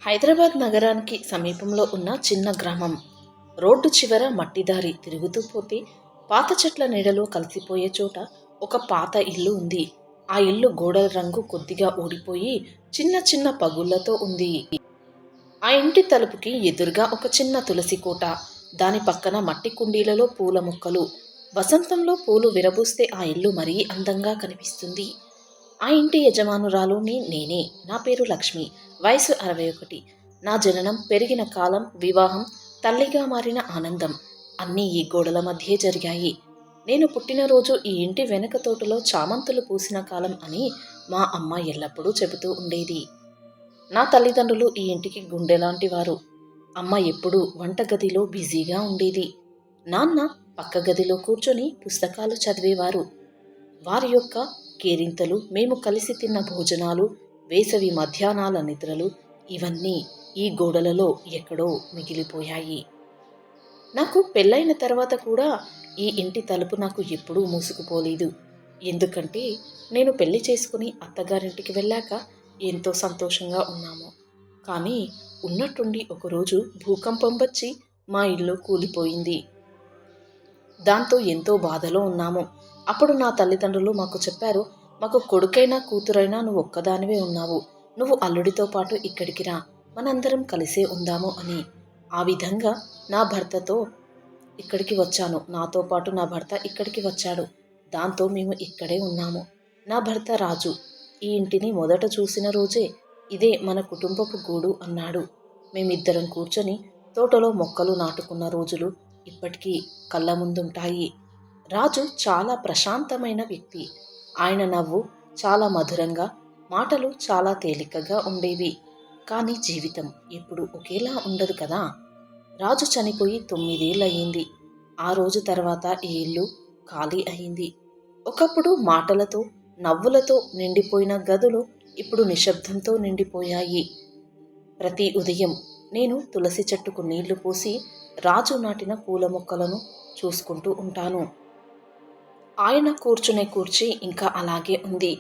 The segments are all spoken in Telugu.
హైదరాబాద్ నగరానికి సమీపంలో ఉన్న చిన్న గ్రామం. రోడ్డు చివర మట్టిదారి తిరుగుతూ పోతే పాత చెట్ల నీడలో కలిసిపోయే చోట ఒక పాత ఇల్లు ఉంది. ఆ ఇల్లు గోడల రంగు కొద్దిగా ఊడిపోయి చిన్న చిన్న పగుళ్లతో ఉంది. ఆ ఇంటి తలుపుకి ఎదురుగా ఒక చిన్న తులసి కోట. దాని పక్కన మట్టి కుండీలలో పూల మొక్కలు. వసంతంలో పూలు విరబూస్తే ఆ ఇల్లు మరీ అందంగా కనిపిస్తుంది. ఆ ఇంటి యజమానురాలుని నేనే. నా పేరు లక్ష్మి. వయసు 61. నా జననం, పెరిగిన కాలం, వివాహం, తల్లిగా మారిన ఆనందం అన్నీ ఈ గోడల మధ్యే జరిగాయి. నేను పుట్టినరోజు ఈ ఇంటి వెనక తోటలో చామంతులు పూసిన కాలం అని మా అమ్మ ఎల్లప్పుడూ చెబుతూ ఉండేది. నా తల్లిదండ్రులు ఈ ఇంటికి గుండెలాంటి వారు. అమ్మ ఎప్పుడూ వంటగదిలో బిజీగా ఉండేది. నాన్న పక్క గదిలో కూర్చొని పుస్తకాలు చదివేవారు. వారి యొక్క కేరింతలు, మేము కలిసి తిన్న భోజనాలు, వేసవి మధ్యాహ్నాల నిద్రలు ఇవన్నీ ఈ గోడలలో ఎక్కడో మిగిలిపోయాయి. నాకు పెళ్ళైన తర్వాత కూడా ఈ ఇంటి తలుపు నాకు ఎప్పుడూ మూసుకుపోలేదు. ఎందుకంటే నేను పెళ్లి చేసుకుని అత్తగారింటికి వెళ్ళాక ఎంతో సంతోషంగా ఉన్నాము. కానీ ఉన్నట్టుండి ఒకరోజు భూకంపం వచ్చి మా ఇల్లు కూలిపోయింది. దాంతో ఎంతో బాధలో ఉన్నాము. అప్పుడు నా తల్లిదండ్రులు మాకు చెప్పారు, మాకు కొడుకైనా కూతురైనా నువ్వు ఒక్కదానివే ఉన్నావు. నువ్వు అల్లుడితో పాటు ఇక్కడికి రా, మనందరం కలిసే ఉందాము అని. ఆ విధంగా నా భర్తతో ఇక్కడికి వచ్చాను. నాతో పాటు నా భర్త ఇక్కడికి వచ్చాడు. దాంతో మేము ఇక్కడే ఉన్నాము. నా భర్త రాజు ఈ ఇంటిని మొదట చూసిన రోజే ఇదే మన కుటుంబపు గూడు అన్నాడు. మేమిద్దరం కూర్చొని తోటలో మొక్కలు నాటుకున్న రోజులు ఇప్పటికీ కళ్ళ ముందుంటాయి. రాజు చాలా ప్రశాంతమైన వ్యక్తి. ఆయన నవ్వు చాలా మధురంగా, మాటలు చాలా తేలికగా ఉండేవి. కానీ జీవితం ఎప్పుడు ఒకేలా ఉండదు కదా. రాజు చనిపోయి 9 ఏళ్ళయింది. ఆ రోజు తర్వాత ఈ ఇల్లు ఖాళీ అయింది. ఒకప్పుడు మాటలతో, నవ్వులతో నిండిపోయిన గదులు ఇప్పుడు నిశ్శబ్దంతో నిండిపోయాయి. ప్రతి ఉదయం నేను తులసి చెట్టుకు నీళ్లు పోసి రాజు నాటిన పూల మొక్కలను చూసుకుంటూ ఉంటాను. ఆయన కూర్చునే కుర్చీ ఇంకా అలాగే ఉంది.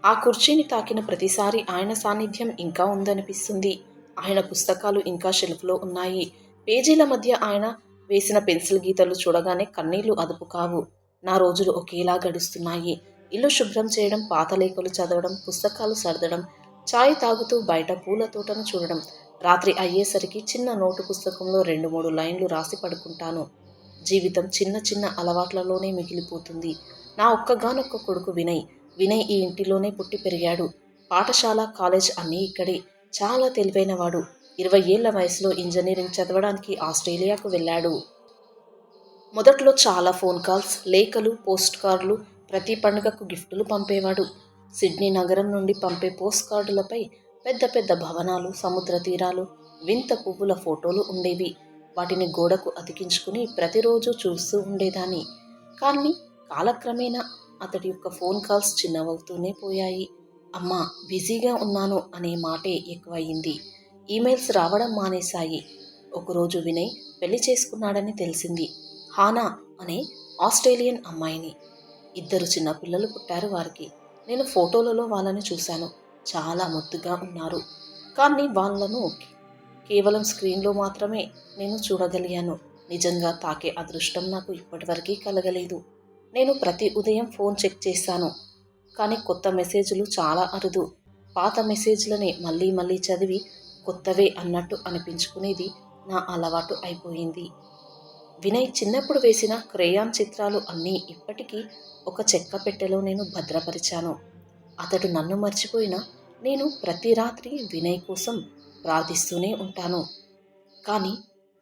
ఆ కుర్చీని తాకిన ప్రతిసారి ఆయన సాన్నిధ్యం ఇంకా ఉందనిపిస్తుంది. ఆయన పుస్తకాలు ఇంకా షెల్ఫ్లో ఉన్నాయి. పేజీల మధ్య ఆయన వేసిన పెన్సిల్ గీతలు చూడగానే కన్నీళ్లు అదుపు కావు. నా రోజులు ఒకేలా గడుస్తున్నాయి. ఇల్లు శుభ్రం చేయడం, పాత లేఖలు చదవడం, పుస్తకాలు సర్దడం, చాయ్ తాగుతూ బయట పూల తోటను చూడడం. రాత్రి అయ్యేసరికి చిన్న నోటు పుస్తకంలో 2-3 లైన్లు రాసి పడుకుంటాను. జీవితం చిన్న చిన్న అలవాట్లలోనే మిగిలిపోతుంది. నా ఒక్కగానొక్క కొడుకు వినయ్. వినయ్ ఈ ఇంటిలోనే పుట్టి పెరిగాడు. పాఠశాల, కాలేజ్ అన్నీ ఇక్కడే. చాలా తెలివైనవాడు. 20 ఏళ్ల వయసులో ఇంజనీరింగ్ చదవడానికి ఆస్ట్రేలియాకు వెళ్ళాడు. మొదట్లో చాలా ఫోన్ కాల్స్, లేఖలు, పోస్ట్ కార్డులు, ప్రతి పండుగకు గిఫ్టులు పంపేవాడు. సిడ్నీ నగరం నుండి పంపే పోస్ట్ కార్డులపై పెద్ద పెద్ద భవనాలు, సముద్ర తీరాలు, వింత పువ్వుల ఫోటోలు ఉండేవి. వాటిని గోడకు అతికించుకుని ప్రతిరోజు చూస్తూ ఉండేదాన్ని. కానీ కాలక్రమేణా అతడి యొక్క ఫోన్ కాల్స్ చిన్నవవుతూనే పోయాయి. అమ్మా బిజీగా ఉన్నాను అనే మాటే ఎక్కువయింది. ఈమెయిల్స్ రావడం మానేశాయి. ఒకరోజు వినయ్ పెళ్లి చేసుకున్నాడని తెలిసింది. హానా అనే ఆస్ట్రేలియన్ అమ్మాయిని. 2 చిన్నపిల్లలు పుట్టారు వారికి. నేను ఫోటోలలో వాళ్ళని చూశాను. చాలా ముద్దుగా ఉన్నారు. కానీ వాళ్ళను కేవలం స్క్రీన్లో మాత్రమే నేను చూడగలిగాను. నిజంగా తాకే అదృష్టం నాకు ఇప్పటివరకు కలగలేదు. నేను ప్రతి ఉదయం ఫోన్ చెక్ చేశాను. కానీ కొత్త మెసేజ్లు చాలా అరుదు. పాత మెసేజ్లనే మళ్ళీ మళ్ళీ చదివి కొత్తవే అన్నట్టు అనిపించుకునేది నా అలవాటు అయిపోయింది. వినయ్ చిన్నప్పుడు వేసిన క్రేయాన్ చిత్రాలు అన్నీ ఇప్పటికీ ఒక చెక్క పెట్టెలో నేను భద్రపరిచాను. అతడు నన్ను మర్చిపోయినా నేను ప్రతి రాత్రి వినయ్ కోసం ప్రార్థిస్తూనే ఉంటాను. కానీ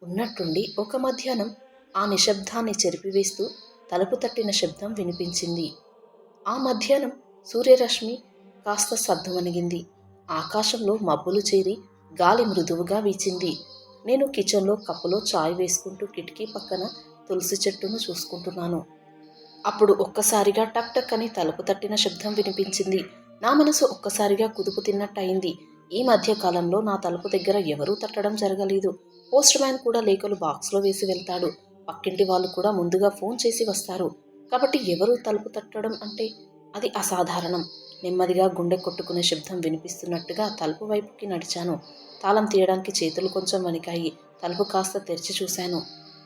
ఉన్నట్టుండి ఒక మధ్యాహ్నం ఆ నిశ్శబ్దాన్ని చెరిపివేస్తూ తలుపు తట్టిన శబ్దం వినిపించింది. ఆ మధ్యాహ్నం సూర్యరశ్మి కాస్త సద్దుమణిగింది. ఆకాశంలో మబ్బులు చేరి గాలి మృదువుగా వీచింది. నేను కిచెన్లో కప్పులో చాయ్ వేసుకుంటూ కిటికీ పక్కన తులసి చెట్టును చూసుకుంటున్నాను. అప్పుడు ఒక్కసారిగా టక్ టక్ అని తలుపు తట్టిన శబ్దం వినిపించింది. నా మనసు ఒక్కసారిగా కుదుపు తిన్నట్టయింది. ఈ మధ్య కాలంలో నా తలుపు దగ్గర ఎవరూ తట్టడం జరగలేదు. పోస్ట్ మ్యాన్ కూడా లేఖలు బాక్స్లో వేసి వెళ్తాడు. పక్కింటి వాళ్ళు కూడా ముందుగా ఫోన్ చేసి వస్తారు. కాబట్టి ఎవరూ తలుపు తట్టడం అంటే అది అసాధారణం. నెమ్మదిగా గుండె కొట్టుకునే శబ్దం వినిపిస్తున్నట్టుగా తలుపు వైపుకి నడిచాను. తాళం తీయడానికి చేతులు కొంచెం వణికాయి. తలుపు కాస్త తెరిచి చూశాను.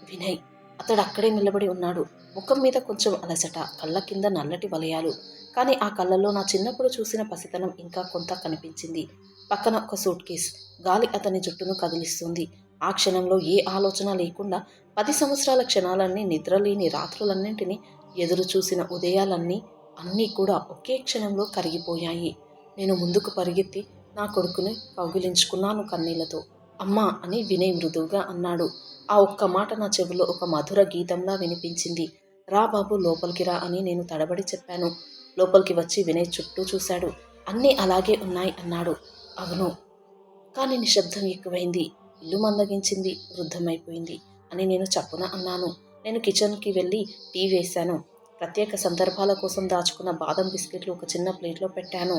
వినయ్. అతడు అక్కడే నిలబడి ఉన్నాడు. ముఖం మీద కొంచెం అలసట, కళ్ళ కింద నల్లటి వలయాలు. కానీ ఆ కళ్ళల్లో నా చిన్నప్పుడు చూసిన పసితనం ఇంకా కొంత కనిపించింది. పక్కన ఒక సూట్ కేస్. గాలి అతని జుట్టును కదిలిస్తుంది. ఆ క్షణంలో ఏ ఆలోచన లేకుండా 10 సంవత్సరాల క్షణాలన్నీ, నిద్రలేని రాత్రులన్నింటినీ, ఎదురు చూసిన ఉదయాలన్నీ అన్నీ కూడా ఒకే క్షణంలో కరిగిపోయాయి. నేను ముందుకు పరిగెత్తి నా కొడుకుని కౌగిలించుకున్నాను కన్నీళ్లతో. అమ్మా అని వినయ్ మృదువుగా అన్నాడు. ఆ ఒక్క మాట నా చెవిలో ఒక మధుర గీతంలా వినిపించింది. రా బాబు లోపలికి రా అని నేను తడబడి చెప్పాను. లోపలికి వచ్చి వినయ్ చుట్టూ చూశాడు. అన్నీ అలాగే ఉన్నాయి అన్నాడు. అవును. కానీ నిశ్శబ్దం ఎక్కువైంది. ఇల్లు మందగించింది, వృద్ధమైపోయింది అని నేను చప్పున అన్నాను. నేను కిచెన్కి వెళ్ళి టీ వేశాను. ప్రత్యేక సందర్భాల కోసం దాచుకున్న బాదం బిస్కెట్లు ఒక చిన్న ప్లేట్లో పెట్టాను.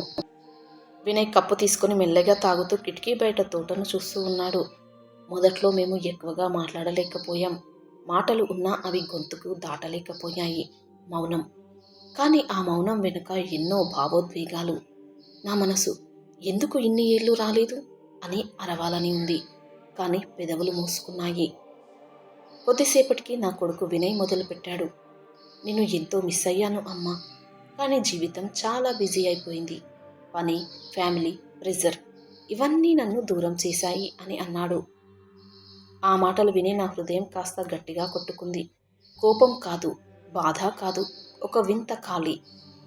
వినయ్ కప్పు తీసుకుని మెల్లగా తాగుతూ కిటికీ బయట తోటను చూస్తూ ఉన్నాడు. మొదట్లో మేము ఎక్కువగా మాట్లాడలేకపోయాం. మాటలు ఉన్నా అవి గొంతుకు దాటలేకపోయాయి. మౌనం. కానీ ఆ మౌనం వెనుక ఎన్నో భావోద్వేగాలు. నా మనసు ఎందుకు ఇన్ని ఏళ్ళు రాలేదు అని అరవాలని ఉంది. కానీ పెదవులు మూసుకున్నాయి. కొద్దిసేపటికి నా కొడుకు వినయ్ మొదలుపెట్టాడు. నిన్ను ఎంతో మిస్ అయ్యాను అమ్మా. కానీ జీవితం చాలా బిజీ అయిపోయింది. పని, ఫ్యామిలీ, ప్రెజర్ ఇవన్నీ నన్ను దూరం చేశాయి అని అన్నాడు. ఆ మాటలు విని నా హృదయం కాస్త గట్టిగా కొట్టుకుంది. కోపం కాదు, బాధ కాదు, ఒక వింత ఖాళీ.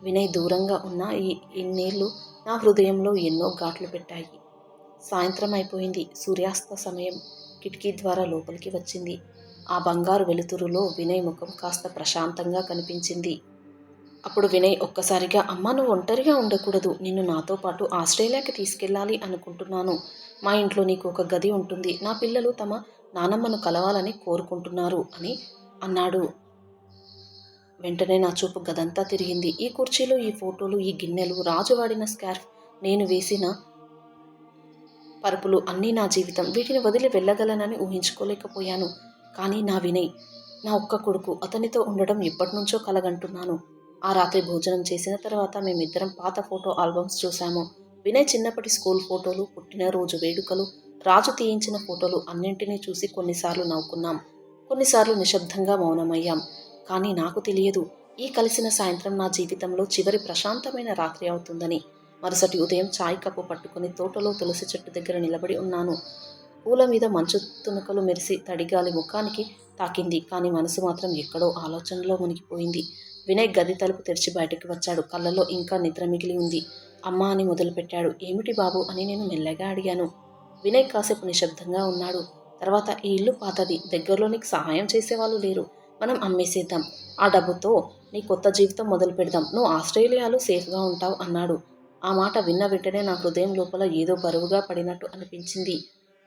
వినయ్ దూరంగా ఉన్న ఈ ఇన్నేళ్ళు నా హృదయంలో ఎన్నో ఘాట్లు పెట్టాయి. సాయంత్రం అయిపోయింది. సూర్యాస్త సమయం. కిటికీ ద్వారా లోపలికి వచ్చింది. ఆ బంగారు వెలుతురులో వినయ్ ముఖం కాస్త ప్రశాంతంగా కనిపించింది. అప్పుడు వినయ్ ఒక్కసారిగా అమ్మా నువ్వు ఒంటరిగా ఉండకూడదు. నిన్ను నాతో పాటు ఆస్ట్రేలియాకి తీసుకెళ్ళాలి అనుకుంటున్నాను. మా ఇంట్లో నీకు ఒక గది ఉంటుంది. నా పిల్లలు తమ నానమ్మను కలవాలని కోరుకుంటున్నారు అని అన్నాడు. వెంటనే నా చూపు గదంతా తిరిగింది. ఈ కుర్చీలు, ఈ ఫోటోలు, ఈ గిన్నెలు, రాజు వాడిన స్కార్ఫ్, నేను వేసిన పరుపులు అన్నీ నా జీవితం. వీటిని వదిలి వెళ్ళగలనని ఊహించుకోలేకపోయాను. కానీ నా వినయ్, నా ఒక్క కొడుకు, అతనితో ఉండడం ఎప్పటినుంచో కలగంటున్నాను. ఆ రాత్రి భోజనం చేసిన తర్వాత మేమిద్దరం పాత ఫోటో ఆల్బమ్స్ చూశాము. వినయ్ చిన్నప్పటి స్కూల్ ఫోటోలు, పుట్టినరోజు వేడుకలు, రాజు తీయించిన ఫోటోలు అన్నింటినీ చూసి కొన్నిసార్లు నవ్వుకున్నాం. కొన్నిసార్లు నిశ్శబ్దంగా మౌనమయ్యాం. కానీ నాకు తెలియదు ఈ కలిసిన సాయంత్రం నా జీవితంలో చివరి ప్రశాంతమైన రాత్రి అవుతుందని. మరుసటి ఉదయం చాయ్ కప్పు పట్టుకుని తోటలో తులసి చెట్టు దగ్గర నిలబడి ఉన్నాను. పూల మీద మంచు తునకలు మెరిసి తడిగాలి ముఖానికి తాకింది. కానీ మనసు మాత్రం ఎక్కడో ఆలోచనలో మునిగిపోయింది. వినయ్ గది తలుపు తెరిచి బయటకు వచ్చాడు. కళ్ళలో ఇంకా నిద్ర మిగిలి ఉంది. అమ్మా అని మొదలుపెట్టాడు. ఏమిటి బాబు అని నేను మెల్లగా అడిగాను. వినయ్ కాసేపు నిశ్శబ్దంగా ఉన్నాడు. తర్వాత ఈ ఇల్లు పాతది. దగ్గరలో నీకు సహాయం చేసేవాళ్ళు లేరు. మనం అమ్మేసేద్దాం. ఆ డబ్బుతో నీ కొత్త జీవితం మొదలు పెడదాం. నువ్వు ఆస్ట్రేలియాలో సేఫ్గా ఉంటావు అన్నాడు. ఆ మాట విన్న వెంటనే నా హృదయం లోపల ఏదో బరువుగా పడినట్టు అనిపించింది.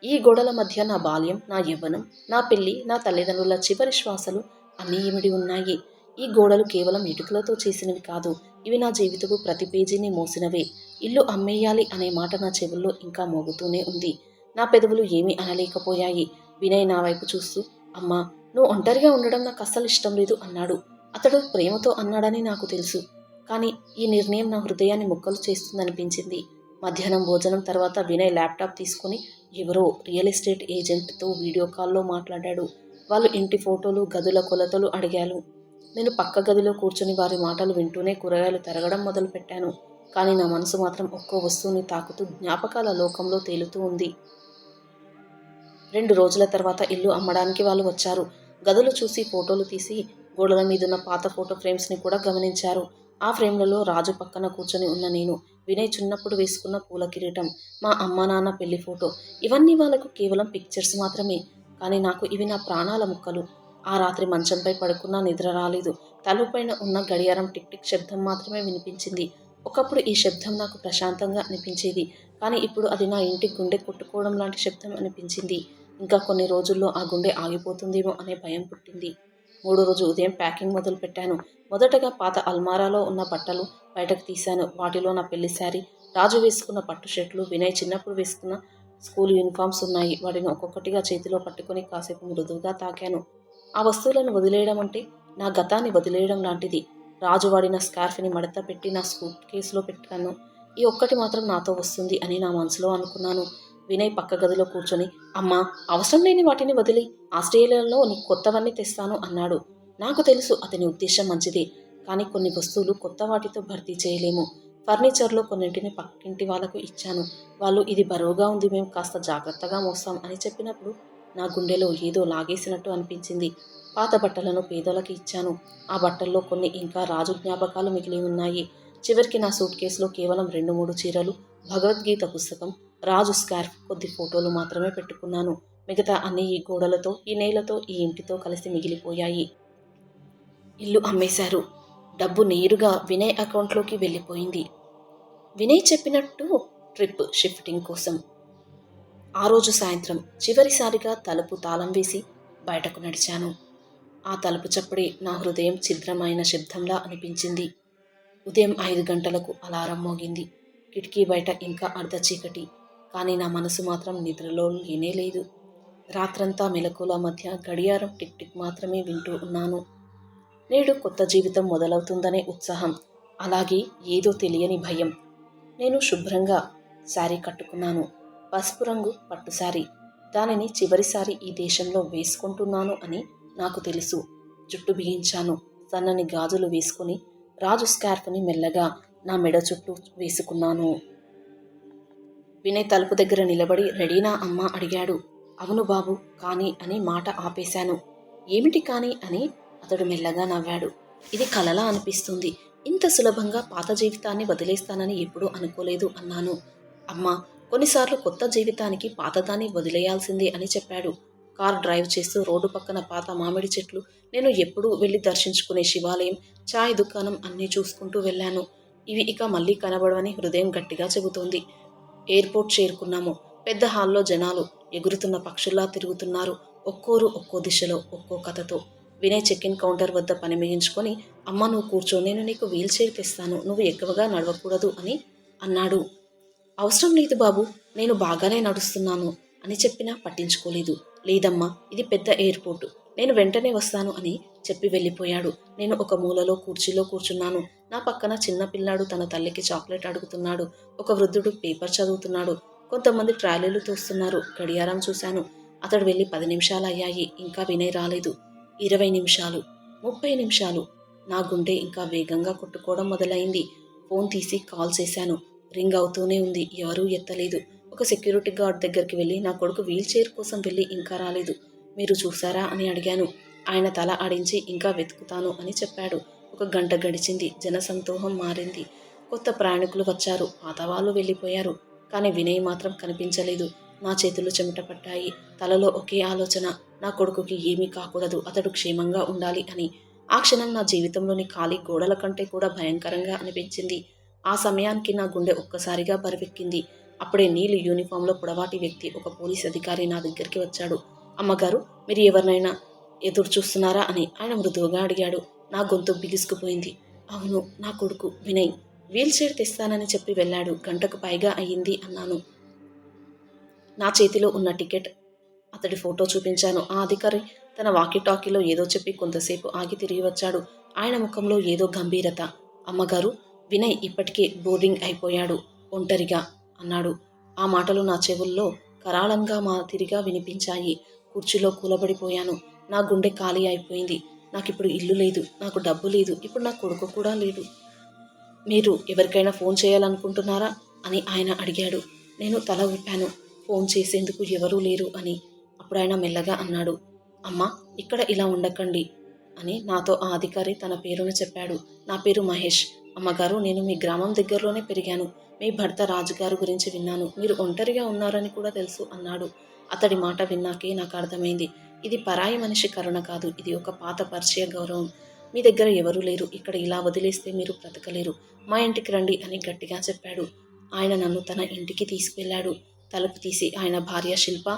ఈ గోడల మధ్య నా బాల్యం, నా యవ్వనం, నా పెళ్లి, నా తల్లిదండ్రుల చివరి శ్వాసలు అన్నీ ఇమిడి ఉన్నాయి. ఈ గోడలు కేవలం ఇటుకలతో చేసినవి కాదు. ఇవి నా జీవితపు ప్రతి పేజీని మోసినవే. ఇల్లు అమ్మేయాలి అనే మాట నా చెవుల్లో ఇంకా మోగుతూనే ఉంది. నా పెదవులు ఏమీ అనలేకపోయాయి. వినయ్ నా వైపు చూస్తూ, అమ్మా నువ్వు ఒంటరిగా ఉండడం నాకు అస్సలు ఇష్టం లేదు అన్నాడు. అతడు ప్రేమతో అన్నాడని నాకు తెలుసు. కానీ ఈ నిర్ణయం నా హృదయాన్ని ముక్కలు చేస్తుందనిపించింది. మధ్యాహ్నం భోజనం తర్వాత వినయ్ ల్యాప్టాప్ తీసుకుని ఎవరో రియల్ ఎస్టేట్ ఏజెంట్తో వీడియో కాల్లో మాట్లాడాడు. వాళ్ళు ఇంటి ఫోటోలు, గదుల కొలతలు అడిగారు. నేను పక్క గదిలో కూర్చొని వారి మాటలు వింటూనే కూరగాయలు తరగడం మొదలుపెట్టాను. కానీ నా మనసు మాత్రం ఒక్కో వస్తువుని తాకుతూ జ్ఞాపకాల లోకంలో తేలుతూ ఉంది. 2 రోజుల తర్వాత ఇల్లు అమ్మడానికి వాళ్ళు వచ్చారు. గదులు చూసి ఫోటోలు తీసి గోడల మీదున్న పాత ఫోటో ఫ్రేమ్స్ని కూడా గమనించారు. ఆ ఫ్రేమ్లలో రాజు పక్కన కూర్చొని ఉన్న నేను, వినయ్ చిన్నప్పుడు వేసుకున్న పూల కిరీటం, మా అమ్మ నాన్న పెళ్లి ఫోటో, ఇవన్నీ వాళ్ళకు కేవలం పిక్చర్స్ మాత్రమే. కానీ నాకు ఇవి నా ప్రాణాల ముక్కలు. ఆ రాత్రి మంచంపై పడుకున్నా నిద్ర రాలేదు. తలుపైన ఉన్న గడియారం టిక్ టిక్ శబ్దం మాత్రమే వినిపించింది. ఒకప్పుడు ఈ శబ్దం నాకు ప్రశాంతంగా అనిపించేది. కానీ ఇప్పుడు అది నా ఇంటి గుండె కొట్టుకోవడం లాంటి శబ్దం అనిపించింది. ఇంకా కొన్ని రోజుల్లో ఆ గుండె ఆగిపోతుందేమో అనే భయం పుట్టింది. 3వ రోజు ఉదయం ప్యాకింగ్ మొదలుపెట్టాను. మొదటగా పాత అల్మారాలో ఉన్న బట్టలు బయటకు తీశాను. వాటిలో నా పెళ్లి శారీ, రాజు వేసుకున్న పట్టు షర్ట్లు, వినయ్ చిన్నప్పుడు వేసుకున్న స్కూల్ యూనిఫామ్స్ ఉన్నాయి. వాటిని ఒక్కొక్కటిగా చేతిలో పట్టుకొని కాసేపు మృదువుగా తాకాను. ఆ వస్తువులను వదిలేయడం అంటే నా గతాన్ని వదిలేయడం లాంటిది. రాజు వాడిన స్కార్ఫ్ని మడత పెట్టి నా సూట్ కేసులో పెట్టాను. ఈ ఒక్కటి మాత్రం నాతో వస్తుంది అని నా మనసులో అనుకున్నాను. వినయ్ పక్క గదిలో కూర్చొని, అమ్మా, అవసరం లేని వాటిని వదిలి ఆస్ట్రేలియాలో నీకు కొత్తవన్నీ తెస్తాను అన్నాడు. నాకు తెలుసు అతని ఉద్దేశం మంచిదే, కానీ కొన్ని వస్తువులు కొత్త వాటితో భర్తీ చేయలేము. ఫర్నిచర్లో కొన్నింటిని పక్కింటి వాళ్ళకు ఇచ్చాను. వాళ్ళు ఇది బరువుగా ఉంది, మేము కాస్త జాగ్రత్తగా మోస్తాం అని చెప్పినప్పుడు నా గుండెలో ఏదో లాగేసినట్టు అనిపించింది. పాత బట్టలను పేదలకు ఇచ్చాను. ఆ బట్టల్లో కొన్ని ఇంకా రాజు జ్ఞాపకాలు మిగిలి ఉన్నాయి. చివరికి నా సూట్ కేసులో కేవలం 2-3 చీరలు, భగవద్గీత పుస్తకం, రాజు స్కార్ఫ్, కొద్ది ఫోటోలు మాత్రమే పెట్టుకున్నాను. మిగతా అన్నీ ఈ గోడలతో, ఈ నేలతో, ఈ ఇంటితో కలిసి మిగిలిపోయాయి. ఇల్లు అమ్మేశారు. డబ్బు నేరుగా వినయ్ అకౌంట్లోకి వెళ్ళిపోయింది. వినయ్ చెప్పినట్టు ట్రిప్ షిఫ్టింగ్ కోసం. ఆ రోజు సాయంత్రం చివరిసారిగా తలుపు తాళం వేసి బయటకు నడిచాను. ఆ తలుపు చప్పుడే నా హృదయం ఛిద్రమైన శబ్దంలా అనిపించింది. ఉదయం 5 గంటలకు అలారం మోగింది. కిటికీ బయట ఇంకా అర్ధ చీకటి, కానీ నా మనసు మాత్రం నిద్రలో లేనేలేదు. రాత్రంతా మెలకుల మధ్య గడియారం టిక్ టిక్ మాత్రమే వింటూ ఉన్నాను. నేడు కొత్త జీవితం మొదలవుతుందనే ఉత్సాహం, అలాగే ఏదో తెలియని భయం. నేను శుభ్రంగా శారీ కట్టుకున్నాను. పసుపు రంగు పట్టు శారీ. దానిని చివరిసారి ఈ దేశంలో వేసుకుంటున్నాను అని నాకు తెలుసు. జుట్టు బిగించాను. సన్నని గాజులు వేసుకుని రాజు స్కార్ఫ్ని మెల్లగా నా మెడ చుట్టూ వేసుకున్నాను. వినయ్ తలుపు దగ్గర నిలబడి, రెడీనా అమ్మా అడిగాడు. అవును బాబు, కానీ అని మాట ఆపేశాను. ఏమిటి కానీ అని అతడు మెల్లగా నవ్వాడు. ఇది కలలా అనిపిస్తుంది. ఇంత సులభంగా పాత జీవితాన్ని వదిలేస్తానని ఎప్పుడూ అనుకోలేదు అన్నాను. అమ్మా, కొన్నిసార్లు కొత్త జీవితానికి పాతదాన్ని వదిలేయాల్సిందే అని చెప్పాడు. కార్ డ్రైవ్ చేస్తూ రోడ్డు పక్కన పాత మామిడి చెట్లు, నేను ఎప్పుడూ వెళ్ళి దర్శించుకునే శివాలయం, చాయ్ దుకాణం అన్నీ చూసుకుంటూ వెళ్ళాను. ఇవి ఇక మళ్ళీ కనబడవని హృదయం గట్టిగా చెబుతోంది. ఎయిర్పోర్ట్ చేరుకున్నాము. పెద్ద హాల్లో జనాలు ఎగురుతున్న పక్షుల్లా తిరుగుతున్నారు. ఒక్కోరు ఒక్కో దిశలో, ఒక్కో కథతో. వినయ్ చెక్-ఇన్ కౌంటర్ వద్ద పని ముగించుకొని, అమ్మ నువ్వు కూర్చో, నేను నీకు వీల్ చైర్ తెస్తాను, నువ్వు ఎక్కువగా నడవకూడదు అని అన్నాడు. అవసరం లేదు బాబు, నేను బాగానే నడుస్తున్నాను అని చెప్పినా పట్టించుకోలేదు. లేదమ్మా, ఇది పెద్ద ఎయిర్పోర్టు, నేను వెంటనే వస్తాను అని చెప్పి వెళ్ళిపోయాడు. నేను ఒక మూలలో కుర్చీలో కూర్చున్నాను. నా పక్కన చిన్న పిల్లాడు తన తల్లికి చాక్లెట్ అడుగుతున్నాడు. ఒక వృద్ధుడు పేపర్ చదువుతున్నాడు. కొంతమంది ట్రాలీలు తోస్తున్నారు. గడియారం చూశాను. అతడు వెళ్ళి 10 నిమిషాలు అయ్యాయి. ఇంకా వినయ్ రాలేదు. 20 నిమిషాలు, 30 నిమిషాలు. నా గుండె ఇంకా వేగంగా కొట్టుకోవడం మొదలైంది. ఫోన్ తీసి కాల్ చేశాను. రింగ్ అవుతూనే ఉంది. ఎవరూ ఎత్తలేదు. ఒక సెక్యూరిటీ గార్డ్ దగ్గరికి వెళ్ళి, నా కొడుకు వీల్ చైర్ కోసం వెళ్ళి ఇంకా రాలేదు, మీరు చూసారా అని అడిగాను. ఆయన తల ఆడించి, ఇంకా వెతుకుతాను అని చెప్పాడు. 1 గంట గడిచింది. జనసంతోహం మారింది. కొత్త ప్రయాణికులు వచ్చారు. పాతవాళ్ళు వెళ్ళిపోయారు. కానీ వినయ్ మాత్రం కనిపించలేదు. నా చేతులు చెమట పట్టాయి. తలలో ఒకే ఆలోచన, నా కొడుకుకి ఏమీ కాకూడదు, అతడు క్షేమంగా ఉండాలి అని. ఆ క్షణం నా జీవితంలోని ఖాళీ గోడల కంటే కూడా భయంకరంగా అనిపించింది. ఆ సమయానికి నా గుండె ఒక్కసారిగా బరువెక్కింది. అప్పుడే నీలి యూనిఫామ్లో పొడవాటి వ్యక్తి, ఒక పోలీస్ అధికారి నా దగ్గరికి వచ్చాడు. అమ్మగారు, మీరు ఎవరినైనా ఎదురు చూస్తున్నారా అని ఆయన మృదువుగా అడిగాడు. నా గొంతు బిగుసుకుపోయింది. అవును, నా కొడుకు వినయ్ వీల్ చైర్ తెస్తానని చెప్పి వెళ్ళాడు. గంటకు పైగా అయ్యింది అన్నాను. నా చేతిలో ఉన్న టికెట్, అతడి ఫోటో చూపించాను. ఆ అధికారి తన వాకీటాకీలో ఏదో చెప్పి కొంతసేపు ఆగి తిరిగి వచ్చాడు. ఆయన ముఖంలో ఏదో గంభీరత. అమ్మగారు, వినయ్ ఇప్పటికే బోర్డింగ్ అయిపోయాడు, ఒంటరిగా అన్నాడు. ఆ మాటలు నా చెవుల్లో కరాళంగా మాదిరిగా వినిపించాయి. కుర్చీలో కూలబడిపోయాను. నా గుండె ఖాళీ అయిపోయింది. నాకిప్పుడు ఇల్లు లేదు, నాకు డబ్బు లేదు, ఇప్పుడు నా కొడుకు కూడా లేడు. మీరు ఎవరికైనా ఫోన్ చేయాలనుకుంటున్నారా అని ఆయన అడిగాడు. నేను తల ఊపాను. ఫోన్ చేసేందుకు ఎవరూ లేరు అని. అప్పుడు ఆయన మెల్లగా అన్నాడు. అమ్మా, ఇక్కడ ఇలా ఉండకండి అని నాతో ఆ అధికారి తన పేరును చెప్పాడు. నా పేరు మహేష్. అమ్మగారు, నేను మీ గ్రామం దగ్గరలోనే పెరిగాను. మీ భర్త రాజుగారు గురించి విన్నాను. మీరు ఒంటరిగా ఉన్నారని కూడా తెలుసు అన్నాడు. అతడి మాట విన్నాకే నాకు అర్థమైంది. ఇది పరాయి మనిషి కరుణ కాదు, ఇది ఒక పాత పరిచయ గౌరవం. మీ దగ్గర ఎవరూ లేరు, ఇక్కడ ఇలా వదిలేస్తే మీరు బ్రతకలేరు. మా ఇంటికి రండి అని గట్టిగా చెప్పాడు. ఆయన నన్ను తన ఇంటికి తీసుకువెళ్ళాడు. తలుపు తీసి ఆయన భార్య శిల్ప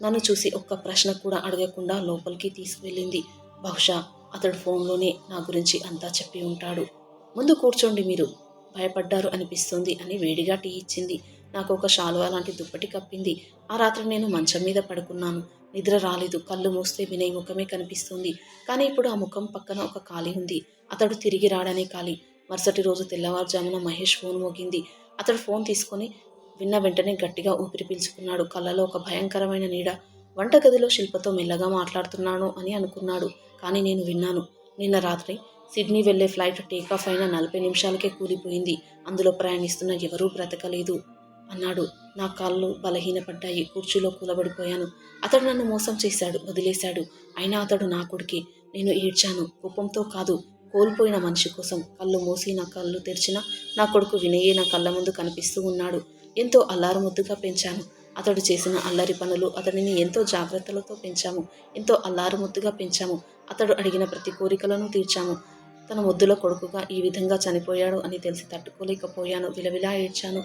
నన్ను చూసి ఒక్క ప్రశ్న కూడా అడగకుండా లోపలికి తీసుకువెళ్ళింది. బహుశా అతడు ఫోన్లోనే నా గురించి అంతా చెప్పి ఉంటాడు. ముందు కూర్చోండి, మీరు భయపడ్డారు అనిపిస్తుంది అని వేడిగా టీ ఇచ్చింది. నాకు ఒక శాలువా లాంటి దుప్పటి కప్పింది. ఆ రాత్రి నేను మంచం మీద పడుకున్నాను. నిద్ర రాలేదు. కళ్ళు మూస్తే వినయ్ ముఖమే కనిపిస్తుంది. కానీ ఇప్పుడు ఆ ముఖం పక్కన ఒక ఖాళీ ఉంది. అతడు తిరిగి రాడనే ఖాళీ. మరుసటి రోజు తెల్లవారుజామున మహేష్ ఫోన్ మోగింది. అతడు ఫోన్ తీసుకొని విన్న వెంటనే గట్టిగా ఊపిరి పీల్చుకున్నాడు. కళ్ళలో ఒక భయంకరమైన నీడ. వంటగదిలో శిల్పతో మెల్లగా మాట్లాడుతున్నాను అని అనుకున్నాడు. కానీ నేను విన్నాను. నిన్న రాత్రి సిడ్నీ వెళ్లే ఫ్లైట్ టేకాఫ్ అయిన 40 నిమిషాలకే కూలిపోయింది. అందులో ప్రయాణిస్తున్న ఎవరూ బ్రతకలేదు అన్నాడు. నా కాళ్ళు బలహీనపడ్డాయి. కుర్చీలో కూలబడిపోయాను. అతడు నన్ను మోసం చేశాడు, వదిలేశాడు. అయినా అతడు నా కొడుకే. నేను ఏడ్చాను. కోపంతో కాదు, కోల్పోయిన మనిషి కోసం. కళ్ళు మూసి నా కళ్ళు తెరిచిన నా కొడుకు వినయే నా కళ్ళ ముందు కనిపిస్తూ ఉన్నాడు. ఎంతో అల్లారుముద్దుగా పెంచాను. అతడు చేసిన అల్లరి పనులు, అతడిని ఎంతో జాగ్రత్తలతో పెంచాము. ఎంతో అల్లారుముద్దుగా పెంచాము. అతడు అడిగిన ప్రతి కోరికలను తీర్చాము. తన ముద్దుల కొడుకుగా ఈ విధంగా చనిపోయాడు అని తెలిసి తట్టుకోలేకపోయాను. విలవిలా ఏడ్చాను.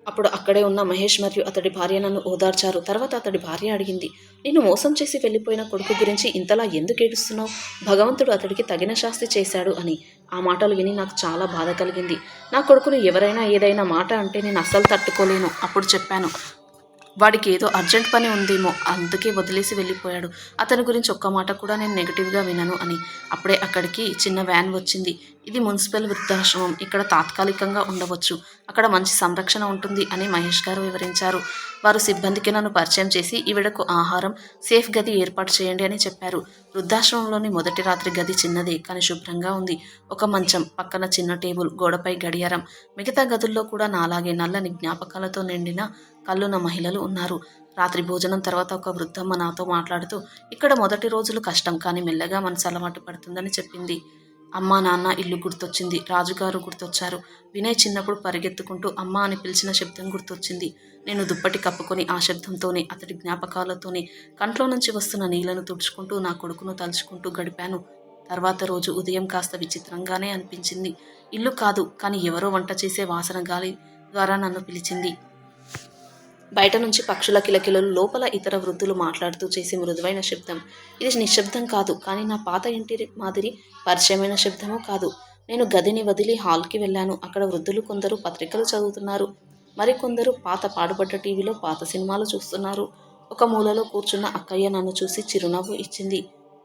అప్పుడు అక్కడే ఉన్న మహేష్ మరియు అతడి భార్య నన్ను ఓదార్చారు. తర్వాత అతడి భార్య అడిగింది, నిన్ను మోసం చేసి వెళ్ళిపోయిన కొడుకు గురించి ఇంతలా ఎందుకు ఏడుస్తున్నావు? భగవంతుడు అతడికి తగిన శాస్తి చేశాడు అని. ఆ మాటలు విని నాకు చాలా బాధ కలిగింది. నా కొడుకును ఎవరైనా ఏదైనా మాట అంటే నేను అస్సలు తట్టుకోలేను. అప్పుడు చెప్పాను, వాడికి ఏదో అర్జెంట్ పని ఉందేమో, అందుకే వదిలేసి వెళ్ళిపోయాడు. అతని గురించి ఒక్క మాట కూడా నేను నెగిటివ్గా వినను అని. అప్పుడే అక్కడికి చిన్న వ్యాన్ వచ్చింది. ఇది మున్సిపల్ వృద్ధాశ్రమం. ఇక్కడ తాత్కాలికంగా ఉండవచ్చు. అక్కడ మంచి సంరక్షణ ఉంటుంది అని మహేష్ గారు వివరించారు. వారు సిబ్బందికి నన్ను పరిచయం చేసి ఈవిడకు ఆహారం, సేఫ్ గది ఏర్పాటు చేయండి అని చెప్పారు. వృద్ధాశ్రమంలోని మొదటి రాత్రి గది చిన్నదే కానీ శుభ్రంగా ఉంది. ఒక మంచం, పక్కన చిన్న టేబుల్, గోడపై గడియారం. మిగతా గదుల్లో కూడా నాలాగే నల్లని జ్ఞాపకాలతో నిండిన కళ్ళున్న మహిళలు ఉన్నారు. రాత్రి భోజనం తర్వాత ఒక వృద్ధమ్మ నాతో మాట్లాడుతూ, ఇక్కడ మొదటి రోజులు కష్టం, కానీ మెల్లగా మనసు అలవాటు పడుతుందని చెప్పింది. అమ్మా నాన్న ఇల్లు గుర్తొచ్చింది. రాజుగారు గుర్తొచ్చారు. వినయ్ చిన్నప్పుడు పరిగెత్తుకుంటూ అమ్మ అని పిలిచిన శబ్దం గుర్తొచ్చింది. నేను దుప్పటి కప్పుకొని ఆ శబ్దంతోనే, అతడి జ్ఞాపకాలతోనే కంట్లో నుంచి వస్తున్న నీళ్లను తుడుచుకుంటూ నా కొడుకును తలుచుకుంటూ గడిపాను. తర్వాత రోజు ఉదయం కాస్త విచిత్రంగానే అనిపించింది. ఇల్లు కాదు, కానీ ఎవరో వంట చేసే వాసన గాలి ద్వారా నన్ను పిలిచింది. బయట నుంచి పక్షుల కిలకిలలు, లోపల ఇతర వృద్ధులు మాట్లాడుతూ చేసే మృదువైన శబ్దం. ఇది నిశ్శబ్దం కాదు, కానీ నా పాత ఇంటి మాదిరి పరిచయమైన శబ్దమూ కాదు. నేను గదిని వదిలి హాల్కి వెళ్ళాను. అక్కడ వృద్ధులు కొందరు పత్రికలు చదువుతున్నారు. మరికొందరు పాత పాడుపడ్డ టీవీలో పాత సినిమాలు చూస్తున్నారు. ఒక మూలలో కూర్చున్న అక్కయ్య నన్ను చూసి చిరునవ్వు ఇచ్చింది.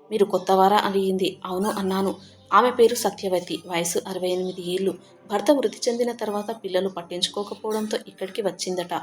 మీరు కొత్తవారా అడిగింది. అవును అన్నాను. ఆమె పేరు సత్యవతి. వయసు 68 ఏళ్ళు. భర్త మృతి చెందిన తర్వాత పిల్లలు పట్టించుకోకపోవడంతో ఇక్కడికి వచ్చిందట.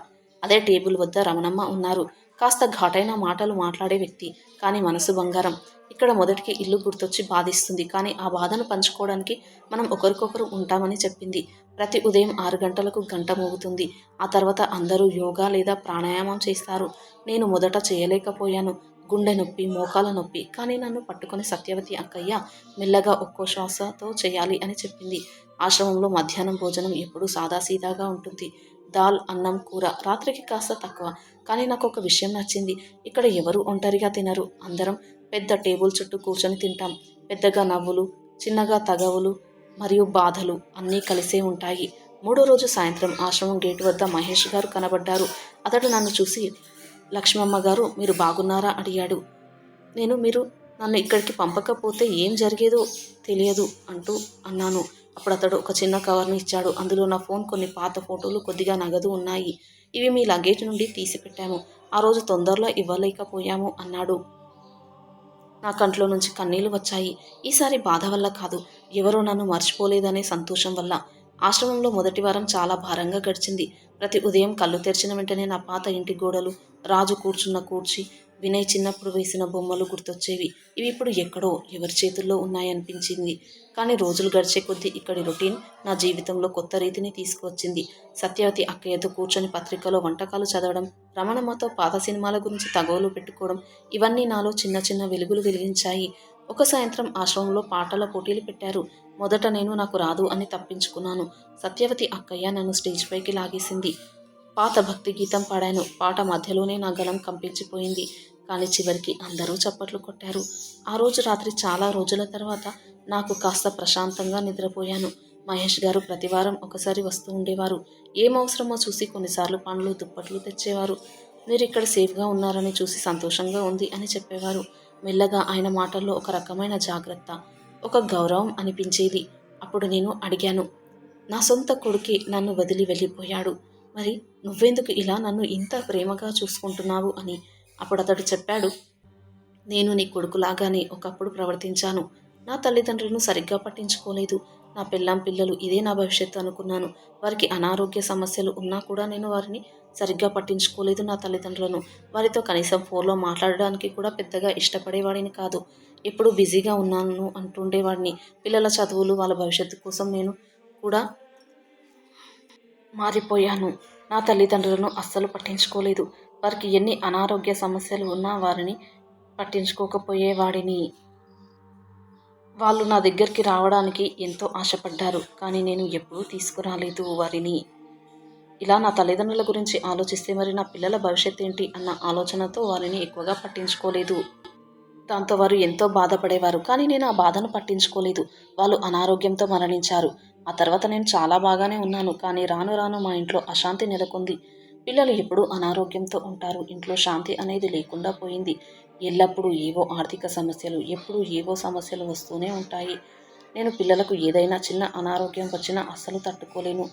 అదే టేబుల్ వద్ద రమణమ్మ ఉన్నారు. కాస్త ఘాటైన మాటలు మాట్లాడే వ్యక్తి, కానీ మనసు బంగారం. ఇక్కడ మొదటికి ఇల్లు గుర్తొచ్చి బాధిస్తుంది, కానీ ఆ బాధను పంచుకోవడానికి మనం ఒకరికొకరు ఉంటామని చెప్పింది. ప్రతి ఉదయం 6 గంటలకు గంట మోగుతుంది. ఆ తర్వాత అందరూ యోగా లేదా ప్రాణాయామం చేస్తారు. నేను మొదట చేయలేకపోయాను. గుండె నొప్పి, మోకాల నొప్పి. కానీ నన్ను పట్టుకొని సత్యవతి అక్కయ్య మెల్లగా ఒక్కో శ్వాసతో చేయాలి అని చెప్పింది. ఆశ్రమంలో మధ్యాహ్నం భోజనం ఎప్పుడూ సాదాసీదాగా ఉంటుంది. దాల్, అన్నం, కూర. రాత్రికి కాస్త తక్కువ. కానీ నాకు ఒక విషయం నచ్చింది. ఇక్కడ ఎవరు ఒంటరిగా తినరు. అందరం పెద్ద టేబుల్ చుట్టూ కూర్చొని తింటాం. పెద్దగా నవ్వులు, చిన్నగా తగవులు మరియు బాధలు అన్నీ కలిసే ఉంటాయి. 3వ రోజు సాయంత్రం ఆశ్రమం గేటు వద్ద మహేష్ గారు కనబడ్డారు. అతడు నన్ను చూసి, లక్ష్మమ్మ గారు మీరు బాగున్నారా అడిగాడు. మీరు నన్ను ఇక్కడికి పంపకపోతే ఏం జరిగేదో తెలియదు అంటూ అన్నాను. అప్పుడు అతడు ఒక చిన్న కవర్ని ఇచ్చాడు. అందులో నా ఫోన్, కొన్ని పాత ఫోటోలు, కొద్దిగా నగదు ఉన్నాయి. ఇవి మీ లగేజ్ నుండి తీసి పెట్టాము. ఆ రోజు తొందరలో ఇవ్వలేకపోయాము అన్నాడు. నా కంట్లో నుంచి కన్నీళ్లు వచ్చాయి. ఈసారి బాధ వల్ల కాదు, ఎవరో నన్ను మర్చిపోలేదనే సంతోషం వల్ల. ఆశ్రమంలో మొదటి వారం చాలా భారంగా గడిచింది. ప్రతి ఉదయం కళ్ళు తెరిచిన వెంటనే నా పాత ఇంటి గోడలు, రాజు కూర్చున్న కూర్చి, వినయ్ చిన్నప్పుడు వేసిన బొమ్మలు గుర్తొచ్చేవి. ఇవి ఇప్పుడు ఎక్కడో, ఎవరి చేతుల్లో ఉన్నాయనిపించింది. కానీ రోజులు గడిచే కొద్దీ ఇక్కడి రొటీన్ నా జీవితంలో కొత్త రీతిని తీసుకువచ్చింది. సత్యవతి అక్కయ్యతో కూర్చొని పత్రికలో వంటకాలు చదవడం, రమణమ్మతో పాత సినిమాల గురించి తగవులు పెట్టుకోవడం, ఇవన్నీ నాలో చిన్న చిన్న వెలుగులు వెలిగించాయి. ఒక సాయంత్రం ఆశ్రమంలో పాటల పోటీలు పెట్టారు. మొదట నేను నాకు రాదు అని తప్పించుకున్నాను. సత్యవతి అక్కయ్య నన్ను స్టేజ్ పైకి లాగేసింది. పాత భక్తి గీతం పాడాను. పాట మధ్యలోనే నా గలం కంపించిపోయింది. కానీ చివరికి అందరూ చప్పట్లు కొట్టారు. ఆ రోజు రాత్రి చాలా రోజుల తర్వాత నాకు కాస్త ప్రశాంతంగా నిద్రపోయాను. మహేష్ గారు ప్రతివారం ఒకసారి వస్తూ ఉండేవారు. ఏం అవసరమో చూసి కొన్నిసార్లు పండ్లు, దుప్పట్లు తెచ్చేవారు. మీరు ఇక్కడ సేఫ్గా ఉన్నారని చూసి సంతోషంగా ఉంది అని చెప్పేవారు. మెల్లగా ఆయన మాటల్లో ఒక రకమైన జాగ్రత్త, ఒక గౌరవం అనిపించేది. అప్పుడు నేను అడిగాను, నా సొంత కొడుకే నన్ను వదిలి వెళ్ళిపోయాడు, మరి నువ్వెందుకు ఇలా నన్ను ఇంత ప్రేమగా చూసుకుంటున్నావు అని. అప్పుడు అతడు చెప్పాడు, నేను నీ కొడుకులాగానే ఒకప్పుడు ప్రవర్తించాను. నా తల్లిదండ్రులను సరిగ్గా పట్టించుకోలేదు. నా పెళ్ళాం పిల్లలు ఇదే నా భవిష్యత్తు అనుకున్నాను. వారికి అనారోగ్య సమస్యలు ఉన్నా కూడా నేను వారిని సరిగ్గా పట్టించుకోలేదు నా తల్లిదండ్రులను. వారితో కనీసం ఫోన్‌లో మాట్లాడడానికి కూడా పెద్దగా ఇష్టపడేవాడిని కాదు. ఎప్పుడూ బిజీగా ఉన్నాను అంటుండేవాడిని. పిల్లల చదువులు, వాళ్ళ భవిష్యత్తు కోసం నేను కూడా మారిపోయాను. నా తల్లిదండ్రులను అస్సలు పట్టించుకోలేదు. వారికి ఎన్ని అనారోగ్య సమస్యలు ఉన్నా వారిని పట్టించుకోకపోయేవాడిని. వాళ్ళు నా దగ్గరికి రావడానికి ఎంతో ఆశపడ్డారు. కానీ నేను ఎప్పుడూ తీసుకురాలేదు వారిని. ఇలా నా తల్లిదండ్రుల గురించి ఆలోచిస్తే మరి నా పిల్లల భవిష్యత్తేంటి అన్న ఆలోచనతో వారిని ఎక్కువగా పట్టించుకోలేదు. దాంతో వారు ఎంతో బాధపడేవారు. కానీ నేను ఆ బాధను పట్టించుకోలేదు. వాళ్ళు అనారోగ్యంతో మరణించారు. ఆ తర్వాత నేను చాలా బాగానే ఉన్నాను. కానీ రాను రాను మా ఇంట్లో అశాంతి నెలకొంది. పిల్లలు ఎప్పుడూ అనారోగ్యంతో ఉంటారు. ఇంట్లో శాంతి అనేది లేకుండా పోయింది. ఎల్లప్పుడూ ఏవో ఆర్థిక సమస్యలు, ఎప్పుడూ ఏవో సమస్యలు వస్తూనే ఉంటాయి. నేను పిల్లలకు ఏదైనా చిన్న అనారోగ్యం వచ్చినా అస్సలు తట్టుకోలేను.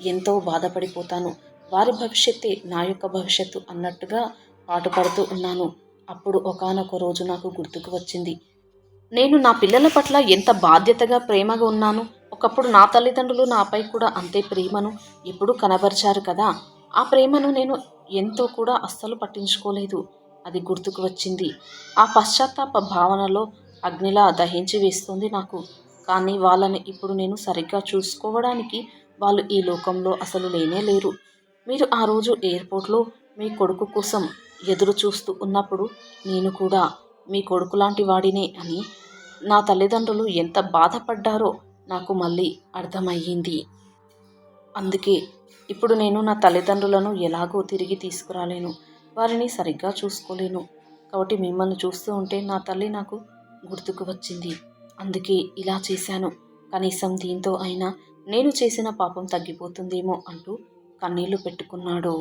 ఎంతో బాధపడిపోతాను. వారి భవిష్యత్తే నా యొక్క భవిష్యత్తు అన్నట్టుగా పాటుపడుతూ ఉన్నాను. అప్పుడు ఒకానొక రోజు నాకు గుర్తుకు వచ్చింది. నేను నా పిల్లల పట్ల ఎంత బాధ్యతగా, ప్రేమగా ఉన్నాను. ఒకప్పుడు నా తల్లిదండ్రులు నాపై కూడా అంతే ప్రేమను ఎప్పుడూ కనబరిచారు కదా! ఆ ప్రేమను నేను ఎంతో కూడా అస్సలు పట్టించుకోలేదు. అది గుర్తుకు వచ్చింది. ఆ పశ్చాత్తాప భావనలో అగ్నిలా దహించి వేస్తుంది నాకు. కానీ వాళ్ళని ఇప్పుడు నేను సరిగ్గా చూసుకోవడానికి వాళ్ళు ఈ లోకంలో అసలు లేనే లేరు. మీరు ఆ రోజు ఎయిర్‌పోర్ట్‌లో మీ కొడుకు కోసం ఎదురు చూస్తూ ఉన్నప్పుడు నేను కూడా మీ కొడుకులాంటి వాడినే అని నా తల్లిదండ్రులు ఎంత బాధపడ్డారో నాకు మళ్ళీ అర్థమయ్యింది. అందుకే ఇప్పుడు నేను నా తల్లిదండ్రులను ఎలాగో తిరిగి తీసుకురాలేను. వారిని సరిగ్గా చూసుకోలేను. కాబట్టి మిమ్మల్ని చూస్తూ ఉంటే నా తల్లి నాకు గుర్తుకు వచ్చింది. అందుకే ఇలా చేశాను. కనీసం దీంతో అయినా నేను చేసిన పాపం తగ్గిపోతుందేమో అంటూ కన్నీళ్లు పెట్టుకున్నాడు.